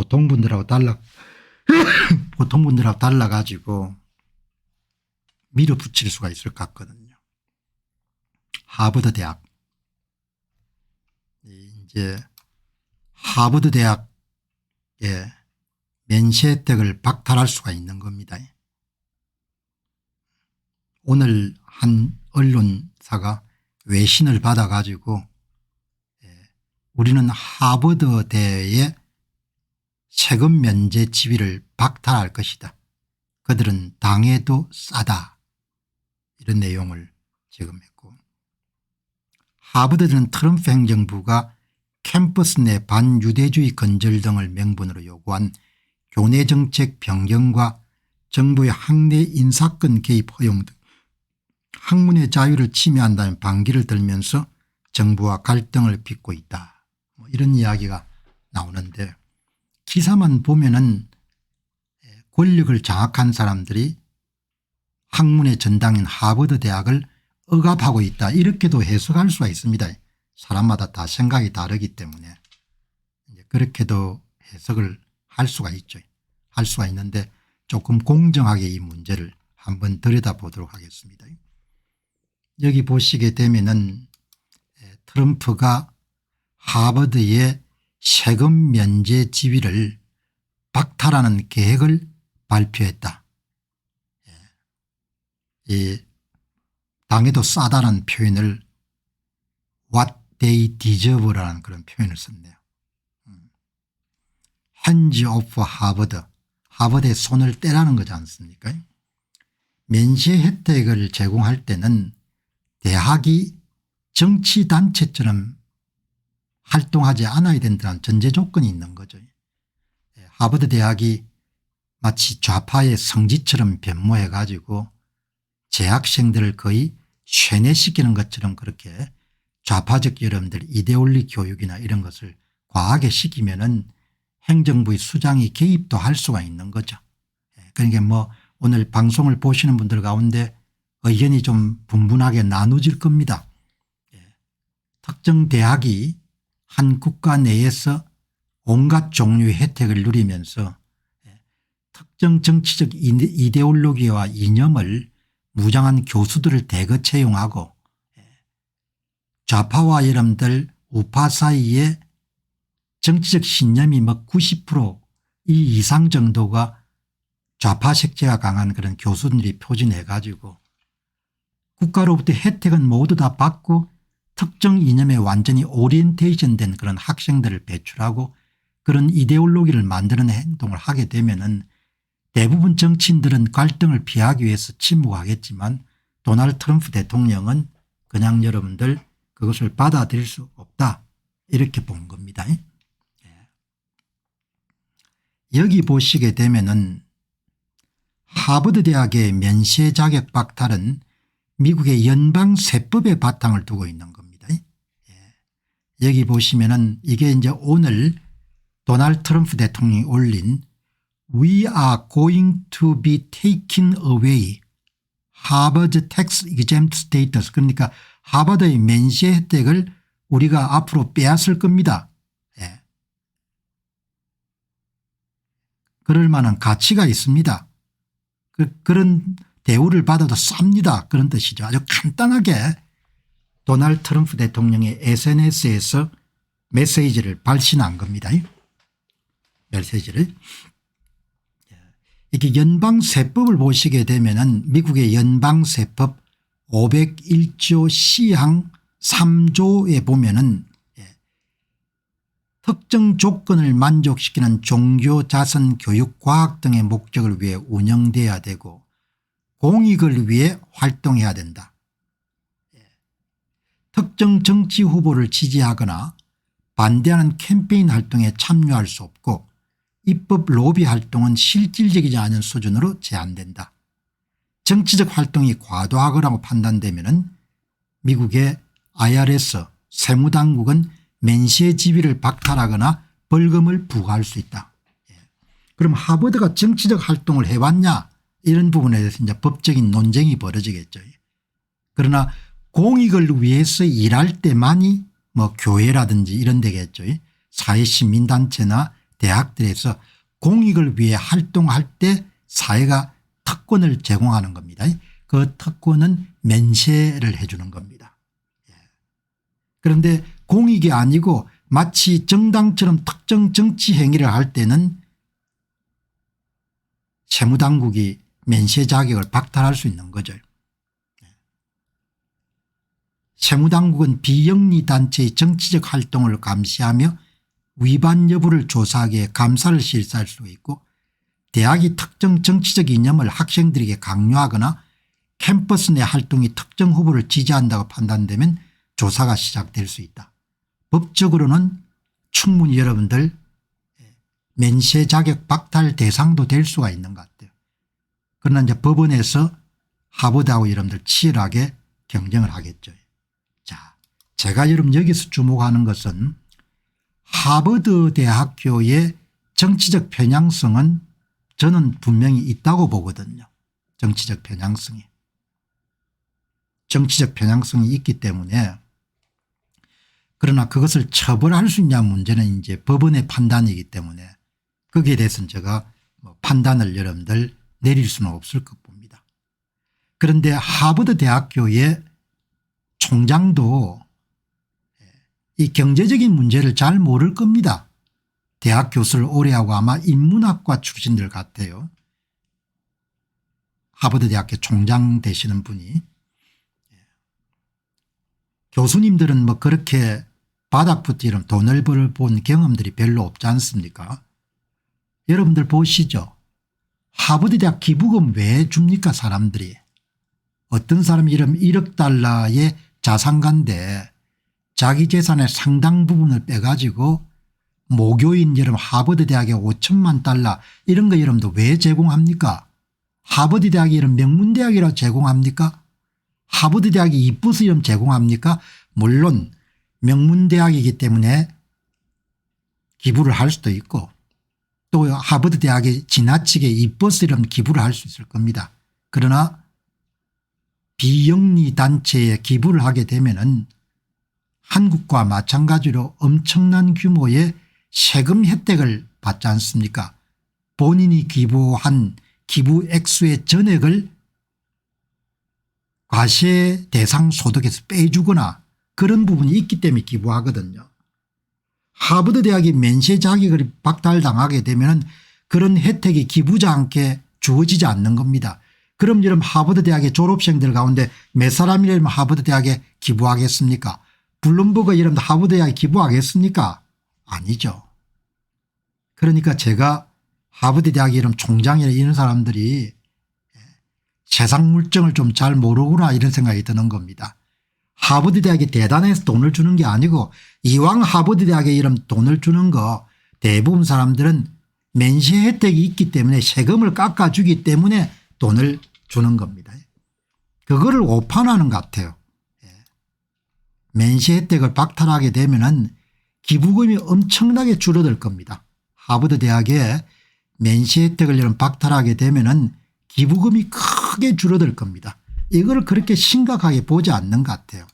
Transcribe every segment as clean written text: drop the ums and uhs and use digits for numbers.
보통 분들하고 보통 분들하고 달라 가지고 밀어붙일 수가 있을 것 같거든요. 하버드 대학. 이제 하버드 대학의 면세 혜택을 박탈할 수가 있는 겁니다. 오늘 한 언론사가 외신을 받아 가지고 우리는 하버드대의 세금 면제 지위를 박탈할 것이다. 그들은 당해도 싸다. 이런 내용을 지금 했고, 하버드는 트럼프 행정부가 캠퍼스 내 반유대주의 건절 등을 명분으로 요구한 교내 정책 변경과 정부의 학내 인사권 개입 허용 등 학문의 자유를 침해한다는 반기를 들면서 정부와 갈등을 빚고 있다. 뭐 이런 이야기가 나오는데, 기사만 보면은 권력을 장악한 사람들이 학문의 전당인 하버드 대학을 억압하고 있다, 이렇게도 해석할 수가 있습니다. 사람마다 다 생각이 다르기 때문에 그렇게도 해석을 할 수가 있죠. 할 수가 있는데 조금 공정하게 이 문제를 한번 들여다보도록 하겠습니다. 여기 보시게 되면은 트럼프가 하버드의 세금 면제 지위를 박탈하는 계획을 발표했다. 이 당해도 싸다라는 표현을 what they deserve라는 그런 표현을 썼네요. hands off 하버드. 하버드의 손을 떼라는 거지 않습니까? 면세 혜택을 제공할 때는 대학이 정치단체처럼 활동하지 않아야 된다는 전제 조건이 있는 거죠. 하버드 대학이 마치 좌파의 성지처럼 변모해 가지고 재학생들을 거의 쇠뇌시키는 것처럼 그렇게 좌파적 여러분들 이데올리 교육이나 이런 것을 과하게 시키면은 행정부의 수장이 개입도 할 수가 있는 거죠. 그러니까 뭐 오늘 방송을 보시는 분들 가운데 의견이 좀 분분하게 나눠질 겁니다. 특정 대학이 한 국가 내에서 온갖 종류의 혜택을 누리면서 특정 정치적 이데올로기와 이념을 무장한 교수들을 대거 채용하고 좌파와 여러분들 우파 사이에 정치적 신념이 뭐 90% 이 이상 정도가 좌파 색채가 강한 그런 교수들이 표준해 가지고 국가로부터 혜택은 모두 다 받고 특정 이념에 완전히 오리엔테이션 된 그런 학생들을 배출하고 그런 이데올로기를 만드는 행동을 하게 되면은 대부분 정치인들은 갈등을 피하기 위해서 침묵하겠지만 도널드 트럼프 대통령은 그냥 여러분들 그것을 받아들일 수 없다, 이렇게 본 겁니다. 여기 보시게 되면은 하버드 대학의 면세 자격 박탈은 미국의 연방세법에 바탕을 두고 있는 겁니다. 여기 보시면은 이게 이제 오늘 도널드 트럼프 대통령이 올린 We are going to be taking away Harvard tax exempt status, 그러니까 하버드의 면세 혜택을 우리가 앞으로 빼앗을 겁니다. 그럴 만한 가치가 있습니다. 그런 대우를 받아도 쌉니다, 그런 뜻이죠. 아주 간단하게 도널드 트럼프 대통령의 SNS에서 메시지를 발신한 겁니다. 메시지를. 이렇게 연방세법을 보시게 되면은 미국의 연방세법 501조 C항 3조에 보면은 특정 조건을 만족시키는 종교, 자선, 교육, 과학 등의 목적을 위해 운영돼야 되고 공익을 위해 활동해야 된다. 특정 정치 후보를 지지하거나 반대하는 캠페인 활동에 참여할 수 없고 입법 로비 활동은 실질적이지 않은 수준으로 제한된다. 정치적 활동이 과도하거나 판단되면 미국의 IRS 세무당국은 면세 지위를 박탈하거나 벌금을 부과할 수 있다. 그럼 하버드가 정치적 활동을 해왔냐, 이런 부분에 대해서 이제 법적인 논쟁이 벌어지겠죠. 그러나 공익을 위해서 일할 때만이 뭐 교회라든지 이런 데겠죠. 사회시민단체나 대학들에서 공익을 위해 활동할 때 사회가 특권을 제공하는 겁니다. 그 특권은 면세를 해 주는 겁니다. 그런데 공익이 아니고 마치 정당처럼 특정 정치 행위를 할 때는 세무당국이 면세 자격을 박탈할 수 있는 거죠. 세무당국은 비영리단체의 정치적 활동을 감시하며 위반 여부를 조사하기 위해 감사를 실시할 수 있고 대학이 특정 정치적 이념을 학생들에게 강요하거나 캠퍼스 내 활동이 특정 후보를 지지한다고 판단되면 조사가 시작될 수 있다. 법적으로는 충분히 여러분들 면세 자격 박탈 대상도 될 수가 있는 것 같아요. 그러나 이제 법원에서 하버드하고 여러분들 치열하게 경쟁을 하겠죠. 자, 제가 여러분 여기서 주목하는 것은 하버드 대학교의 정치적 편향성은 저는 분명히 있다고 보거든요. 정치적 편향성이. 정치적 편향성이 있기 때문에 그러나 그것을 처벌할 수 있냐 문제는 이제 법원의 판단이기 때문에 거기에 대해서는 제가 판단을 여러분들 내릴 수는 없을 것 봅니다. 그런데 하버드 대학교의 총장도 이 경제적인 문제를 잘 모를 겁니다. 대학 교수를 오래 하고 아마 인문학과 출신들 같아요. 하버드 대학교 총장 되시는 분이. 교수님들은 뭐 그렇게 바닥부터 이런 돈을 벌어본 경험들이 별로 없지 않습니까? 여러분들 보시죠. 하버드 대학 기부금 왜 줍니까 사람들이. 어떤 사람이 이런 1억 달러의 자산가인데 자기 재산의 상당 부분을 빼가지고 모교인 여러분 하버드 대학에 5천만 달러 이런 거 여러분도 왜 제공합니까? 하버드 대학이 이런 명문대학이라고 제공합니까? 하버드 대학이 이뻐서 이런 제공합니까? 물론 명문대학이기 때문에 기부를 할 수도 있고 또 하버드 대학이 지나치게 이뻐서 이런 기부를 할 수 있을 겁니다. 그러나 비영리 단체에 기부를 하게 되면은 한국과 마찬가지로 엄청난 규모의 세금 혜택을 받지 않습니까? 본인이 기부한 기부 액수의 전액을 과세 대상 소득에서 빼주거나 그런 부분이 있기 때문에 기부하거든요. 하버드 대학이 면세 자격을 박탈당하게 되면 그런 혜택이 기부자한테 주어지지 않는 겁니다. 그럼 여러분 하버드 대학의 졸업생들 가운데 몇 사람이라면 하버드 대학에 기부하겠습니까? 블룸버그 여러분 하버드 대학에 기부하겠습니까? 아니죠. 그러니까 제가 하버드 대학 이런 총장이나 이런 사람들이 세상 물정을 좀 잘 모르구나 이런 생각이 드는 겁니다. 하버드 대학이 대단해서 돈을 주는 게 아니고 이왕 하버드 대학에 이런 돈을 주는 거 대부분 사람들은 면세 혜택이 있기 때문에 세금을 깎아주기 때문에 돈을 주는 겁니다. 그거를 오판하는 것 같아요. 면세 혜택을 박탈하게 되면은 기부금이 엄청나게 줄어들 겁니다. 하버드 대학에 면세 혜택을 이런 박탈하게 되면은 기부금이 크게 줄어들 겁니다. 이걸 그렇게 심각하게 보지 않는 것 같아요.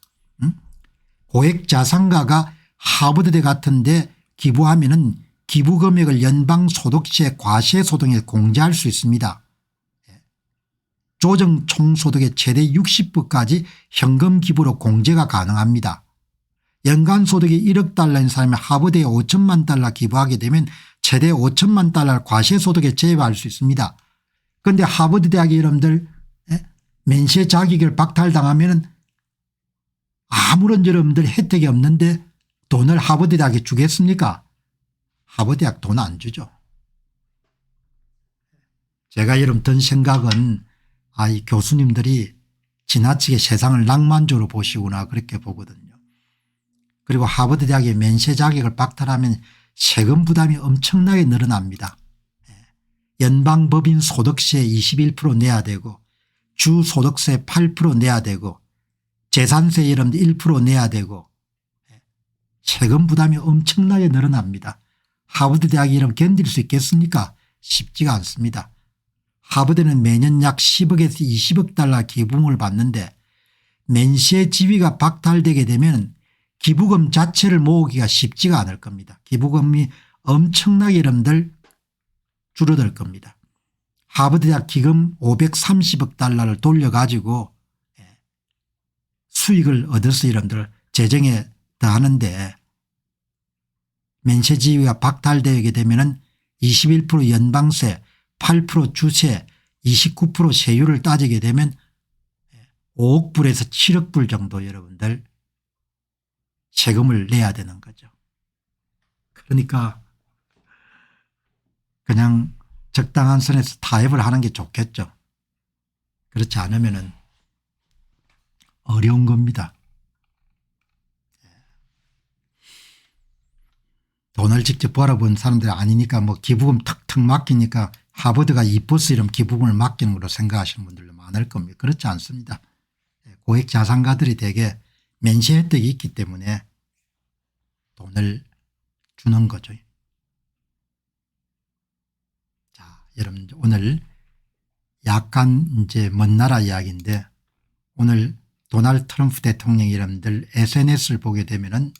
고액 자산가가 하버드대 같은데 기부하면은 기부 금액을 연방소득세 과세소득에 공제할 수 있습니다. 조정 총소득의 최대 60%까지 현금 기부로 공제가 가능합니다. 연간 소득이 1억 달러인 사람이 하버드에 5천만 달러 기부하게 되면 최대 5천만 달러 과세소득에 제외할 수 있습니다. 그런데 하버드 대학의 여러분들 면세 자격을 박탈당하면 아무런 여러분들 혜택이 없는데 돈을 하버드 대학에 주겠습니까? 하버드 대학 돈 안 주죠. 제가 여러분 든 생각은 이 교수님들이 지나치게 세상을 낭만적으로 보시구나 그렇게 보거든요. 그리고 하버드 대학의 면세 자격을 박탈하면 세금 부담이 엄청나게 늘어납니다. 연방법인 소득세 21% 내야 되고 주소득세 8% 내야 되고 재산세 여러분들 1% 내야 되고 세금 부담이 엄청나게 늘어납니다. 하버드 대학이 이런 견딜 수 있겠습니까? 쉽지가 않습니다. 하버드는 매년 약 10억에서 20억 달러 기부금을 받는데 면세 지위가 박탈되게 되면 기부금 자체를 모으기가 쉽지가 않을 겁니다. 기부금이 엄청나게 여러분들 줄어들 겁니다. 하버드대학 기금 530억 달러를 돌려가지고 수익을 얻어서 여러분들 재정에 더하는데 맨쉐지위가 박탈되게 되면 21% 연방세 8% 주세 29% 세율을 따지게 되면 5억 불에서 7억 불 정도 여러분들 세금을 내야 되는 거죠. 그러니까 그냥 적당한 선에서 타협을 하는 게 좋겠죠. 그렇지 않으면 어려운 겁니다. 돈을 직접 벌어본 사람들이 아니니까 뭐 기부금 턱턱 맡기니까 하버드가 이뻐서 이런 기부금을 맡기는 걸로 생각하시는 분들도 많을 겁니다. 그렇지 않습니다. 고액 자산가들이 대개 면세 혜택이 있기 때문에 돈을 주는 거죠. 자, 여러분 오늘 약간 이제 먼 나라 이야기인데 오늘 도널드 트럼프 대통령이 여러분들 SNS를 보게 되면은